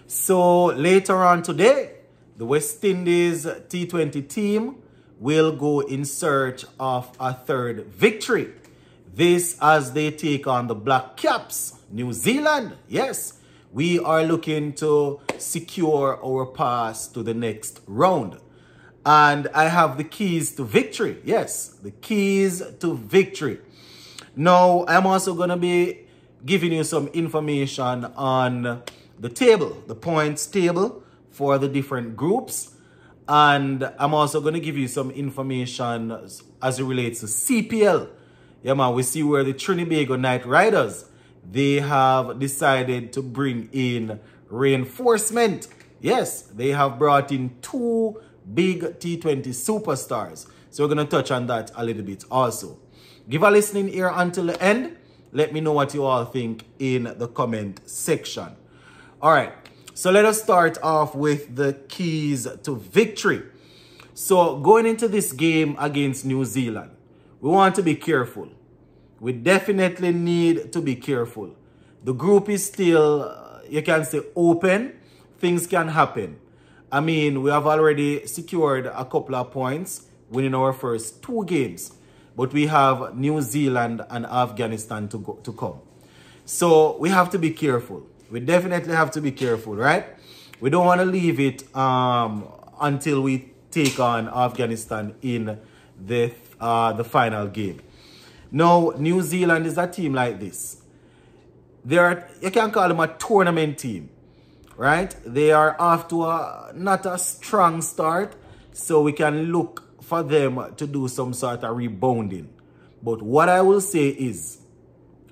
So later on today, the West Indies T20 team will go in search of a third victory. This as they take on the Black Caps, New Zealand. Yes, we are looking to secure our pass to the next round. And I have the keys to victory. Yes, the keys to victory. Now, I'm also going to be giving you some information on the table, the points table for the different groups. And I'm also going to give you some information as it relates to CPL. Yeah, man, we see where the Trinidad Knight Riders, they have decided to bring in reinforcement. Yes, they have brought in 2 big T20 superstars. So we're going to touch on that a little bit also. Give a listening ear until the end. Let me know what you all think in the comment section. All right, so let us start off with the keys to victory. So going into this game against New Zealand, we want to be careful. We definitely need to be careful. The group is still, you can say, open. Things can happen. I mean, we have already secured a couple of points, winning our first 2 games. But we have New Zealand and Afghanistan to come. So we have to be careful. We definitely have to be careful, right? We don't want to leave it until we take on Afghanistan in the final game. Now, New Zealand is a team like this. You can call them a tournament team, right? They are off to not a strong start, so we can look for them to do some sort of rebounding. But what I will say is,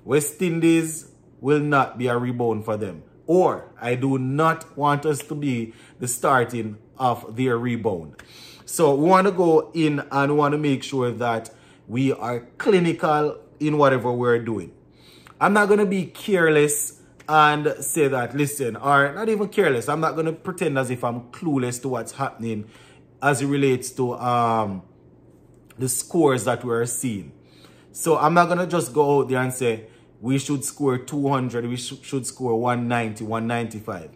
West Indies will not be a rebound for them. Or, I do not want us to be the starting of their rebound. So, we want to go in and we want to make sure that we are clinical in whatever we're doing. I'm not going to be careless and say that, listen, or not even careless. I'm not going to pretend as if I'm clueless to what's happening as it relates to the scores that we're seeing. So I'm not going to just go out there and say, we should score 200, we should score 190, 195.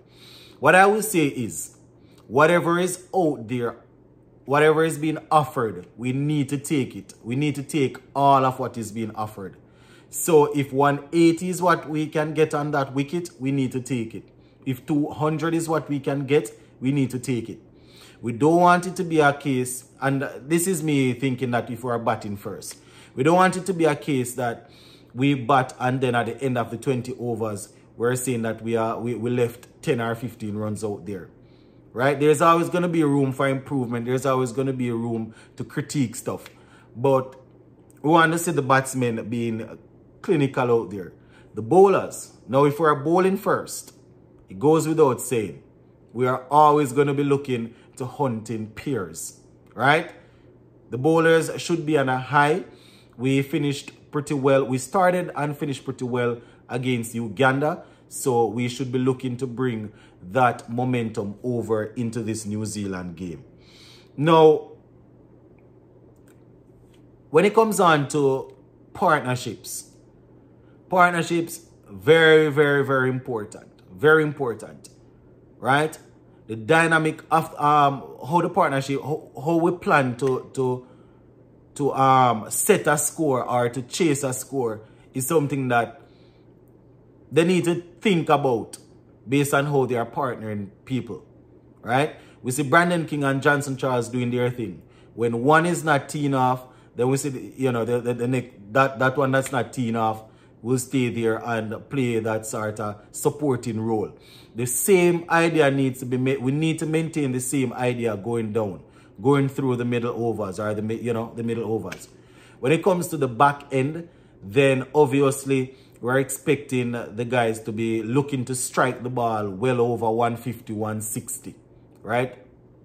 What I will say is, whatever is out there, whatever is being offered, we need to take it. We need to take all of what is being offered. So if 180 is what we can get on that wicket, we need to take it. If 200 is what we can get, we need to take it. We don't want it to be a case, and this is me thinking that if we're batting first, we don't want it to be a case that we bat and then at the end of the 20 overs, we're saying that we left 10 or 15 runs out there. Right? There's always going to be room for improvement. There's always going to be room to critique stuff. But we want to see the batsmen being clinical out there. The bowlers. Now, if we're bowling first, it goes without saying, we are always going to be looking to hunting pairs. Right? The bowlers should be on a high. We finished pretty well. We started and finished pretty well against Uganda. So we should be looking to bring that momentum over into this New Zealand game. Now, when it comes on to partnerships, very, very, very important. Very important. Right? The dynamic of how the partnership, how we plan to set a score or to chase a score is something that they need to think about based on how they are partnering people, right? We see Brandon King and Johnson Charles doing their thing. When one is not teeing off, then we see, that one that's not teeing off will stay there and play that sort of supporting role. The same idea needs to be made. We need to maintain the same idea going down, going through the middle overs or the middle overs. When it comes to the back end, then obviously we're expecting the guys to be looking to strike the ball well over 150, 160, right?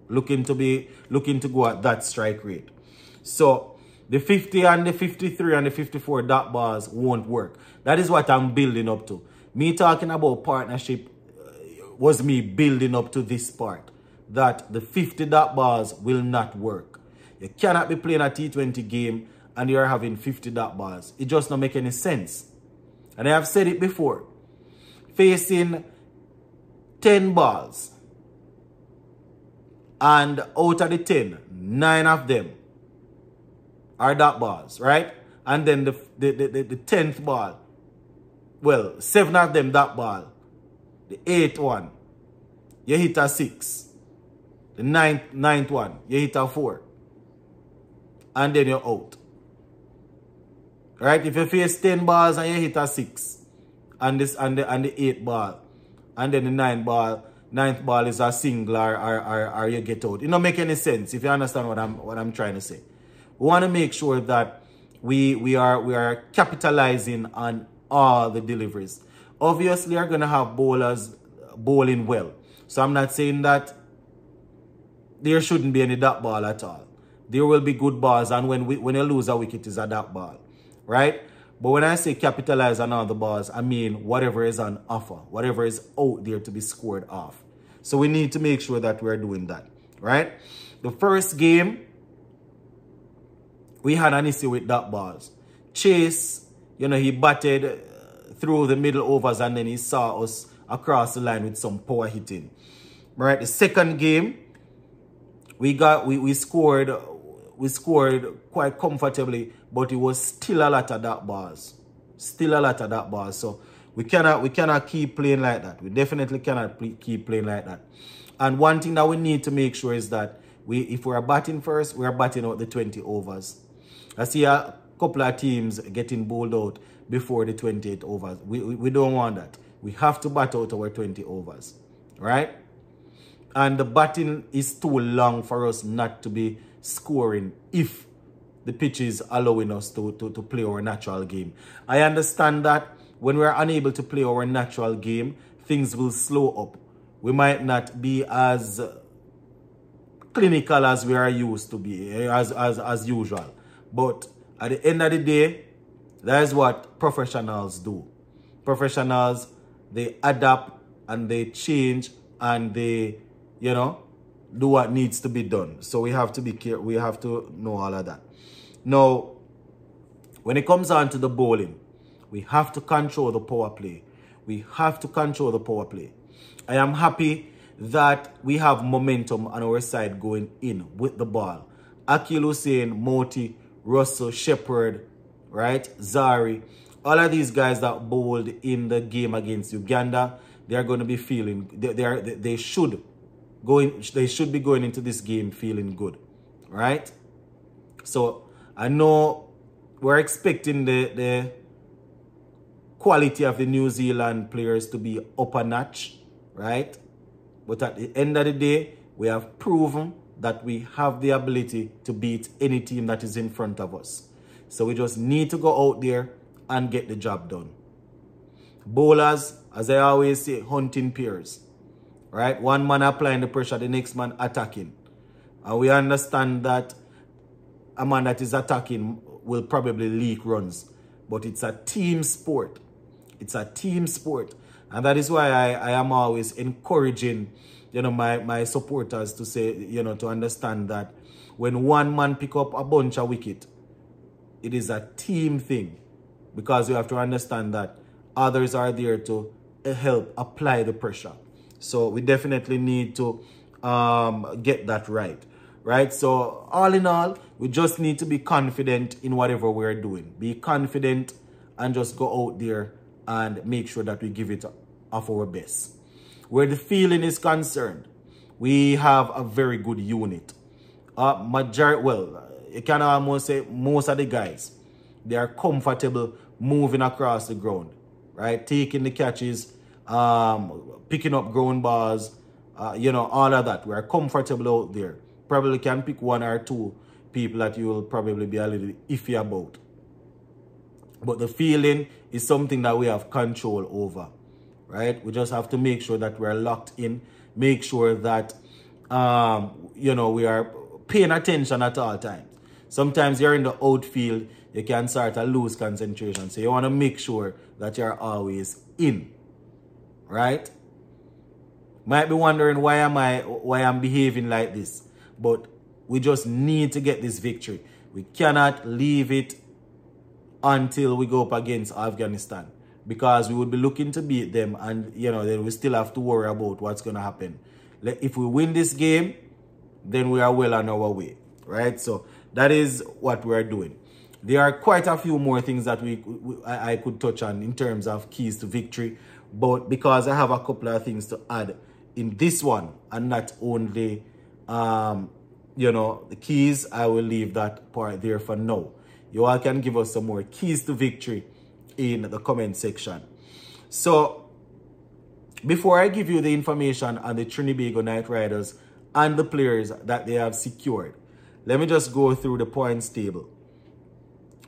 Looking to go at that strike rate. So the 50 and the 53 and the 54 dot balls won't work. That is what I'm building up to. Me talking about partnership was me building up to this part. That the 50 dot balls will not work. You cannot be playing a T20 game and you're having 50 dot balls. It just don't make any sense. And I have said it before. Facing 10 balls. And out of the 10, 9 of them are dot balls, right? And then the 10th ball, well, 7 of them dot ball. The 8th one, you hit a 6. The ninth one, you hit a 4. And then you're out. Right? If you face 10 balls and you hit a 6, and the 8th ball, and then the 9th ball is a single or you get out. It don't make any sense if you understand what I'm trying to say. We want to make sure that we are capitalizing on all the deliveries. Obviously, you're gonna have bowlers bowling well. So I'm not saying that there shouldn't be any dot ball at all. There will be good balls, and when you lose a wicket, is a dot ball, right? But when I say capitalize on all the balls, I mean whatever is on offer, whatever is out there to be scored off. So we need to make sure that we're doing that, right? The first game, we had an issue with dot balls. Chase, he batted through the middle overs and then he saw us across the line with some power hitting. Right? The second game, we scored quite comfortably, but it was still a lot of dot balls. Still a lot of dot balls. So we cannot keep playing like that. We definitely cannot keep playing like that. And one thing that we need to make sure is that if we are batting first, we are batting out the 20 overs. I see a couple of teams getting bowled out before the 28 overs. We don't want that. We have to bat out our 20 overs, right? And the batting is too long for us not to be scoring if the pitch is allowing us to play our natural game. I understand that when we're unable to play our natural game, things will slow up. We might not be as clinical as we are used to be, as usual. But at the end of the day, that is what professionals do. Professionals, they adapt and they change and they, do what needs to be done. So we have to be careful. We have to know all of that. Now, when it comes on to the bowling, we have to control the power play. We have to control the power play. I am happy that we have momentum on our side going in with the ball. Akil Hussain, Moti, Russell, Shepherd, right? Zari. All of these guys that bowled in the game against Uganda, they are going to be feeling, they should be going into this game feeling good, right? So I know we're expecting the quality of the New Zealand players to be up a notch, right? But at the end of the day, we have proven that we have the ability to beat any team that is in front of us. So we just need to go out there and get the job done. Bowlers, as I always say, hunting pairs, right? One man applying the pressure, the next man attacking. And we understand that a man that is attacking will probably leak runs. But it's a team sport. It's a team sport. And that is why I am always encouraging, my supporters to say, to understand that when one man pick up a bunch of wicket, it is a team thing. Because you have to understand that others are there to help apply the pressure. So we definitely need to get that right? So all in all, we just need to be confident in whatever we're doing. Be confident and just go out there and make sure that we give it of our best. Where the feeling is concerned, we have a very good unit. You can almost say most of the guys, they are comfortable moving across the ground, right? Taking the catches, picking up ground balls, all of that. We are comfortable out there. Probably can pick one or two people that you will probably be a little iffy about. But the feeling is something that we have control over, right? We just have to make sure that we're locked in, make sure that, we are paying attention at all times. Sometimes you're in the outfield, you can start to lose concentration. So you want to make sure that you're always in, right? Might be wondering why I'm behaving like this. But we just need to get this victory. We cannot leave it until we go up against Afghanistan, because we would be looking to beat them, and you know, then we still have to worry about what's going to happen. If we win this game, then we are well on our way, right? So that is what we are doing. There are quite a few more things that I could touch on in terms of keys to victory, but because I have a couple of things to add in this one, and not only you know, the keys, I will leave that part there for now. You all can give us some more keys to victory in the comment section. So before I give you the information on the Trinidad Knight Riders and the players that they have secured, let me just go through the points table.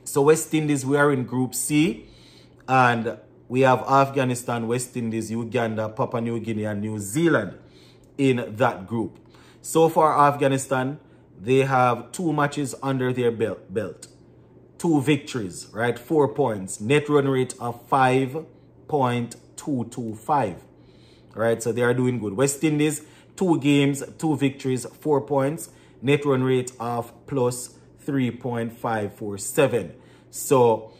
So West Indies, we are in Group C, and we have Afghanistan, West Indies, Uganda, Papua New Guinea, and New Zealand in that group. So far, Afghanistan, they have 2 matches under their belt. 2 victories, right? 4 points. Net run rate of 5.225. Right? So they are doing good. West Indies, 2 games, 2 victories, 4 points. Net run rate of plus 3.547. So,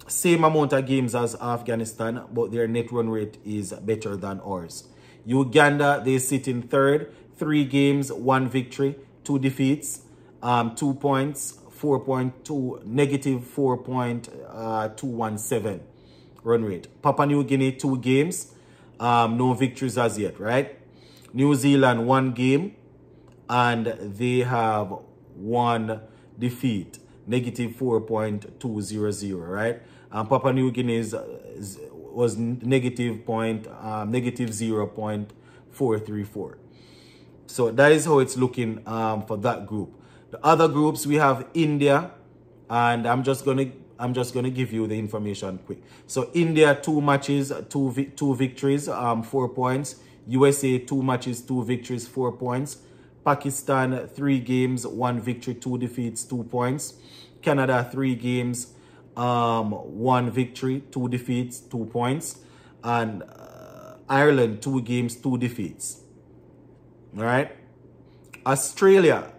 same amount of games as Afghanistan, but their net run rate is better than ours. Uganda, they sit in 3rd. 3 games, 1 victory, 2 defeats, 2 points, 4.2, negative 4.217 run rate. Papua New Guinea, 2 games, no victories as yet, right? New Zealand, 1 game, and they have 1 defeat, negative 4.200, right? And Papua New Guinea was negative 0.434. So that is how it's looking for that group. The other groups, we have India, and I'm just gonna give you the information quick. So India, 2 matches, 2 victories, 4 points. USA, 2 matches, 2 victories, 4 points. Pakistan, 3 games, 1 victory, 2 defeats, 2 points. Canada, 3 games, 1 victory, 2 defeats, 2 points. And Ireland, 2 games, 2 defeats. All right. Australia,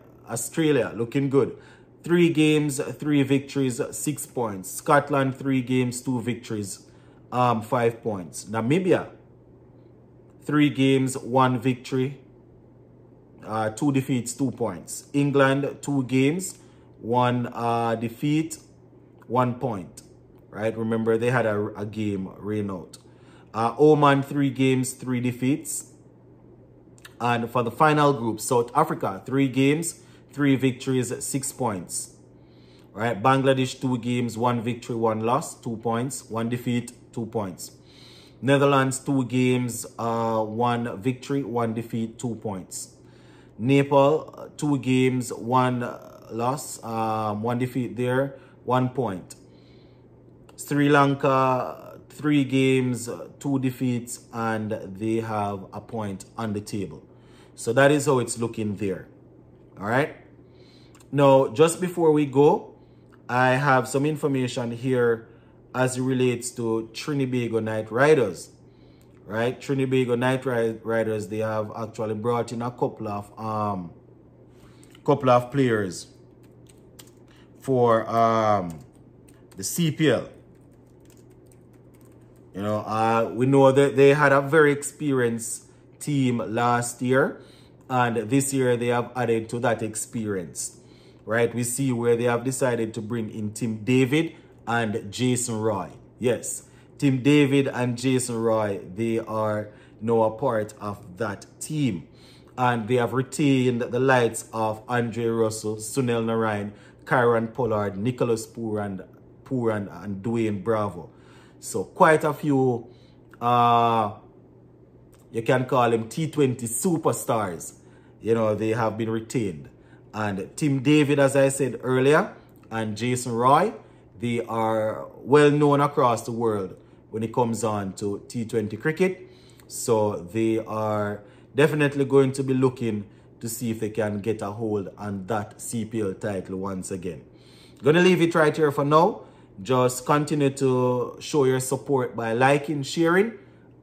looking good. 3 games, 3 victories, 6 points. Scotland, 3 games, 2 victories, 5 points. Namibia, 3 games, 1 victory, 2 defeats, 2 points. England, 2 games, 1 defeat, 1 point. Right? Remember, they had a game rain out. Oman, 3 games, 3 defeats. And for the final group, South Africa, 3 games, 3 victories, 6 points. Right? Bangladesh, 2 games, 1 victory, 1 loss, 2 points. 1 defeat, 2 points. Netherlands, 2 games, 1 victory, 1 defeat, 2 points. Nepal, 2 games, 1 loss, 1 defeat there, 1 point. Sri Lanka, 3 games, 2 defeats, and they have a point on the table. So that is how it's looking there. All right. Now, just before we go, I have some information here as it relates to Trinidad Knight Riders. Right? Trinidad Knight Riders, they have actually brought in a couple of players for the CPL. You know, we know that they had a very experienced team last year, and this year they have added to that experience. Right? We see where they have decided to bring in Tim David and Jason Roy. Yes, Tim David and Jason Roy, they are now a part of that team. And they have retained the likes of Andre Russell, Sunil Narayan, Kyron Pollard, Nicholas Pooran, and Dwayne Bravo. So quite a few, you can call them T20 superstars. You know, they have been retained. And Tim David, as I said earlier, and Jason Roy, they are well known across the world when it comes on to T20 cricket. So they are definitely going to be looking to see if they can get a hold on that CPL title once again. Gonna leave it right here for now. Just continue to show your support by liking, sharing,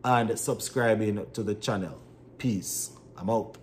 and subscribing to the channel. Peace. I'm out.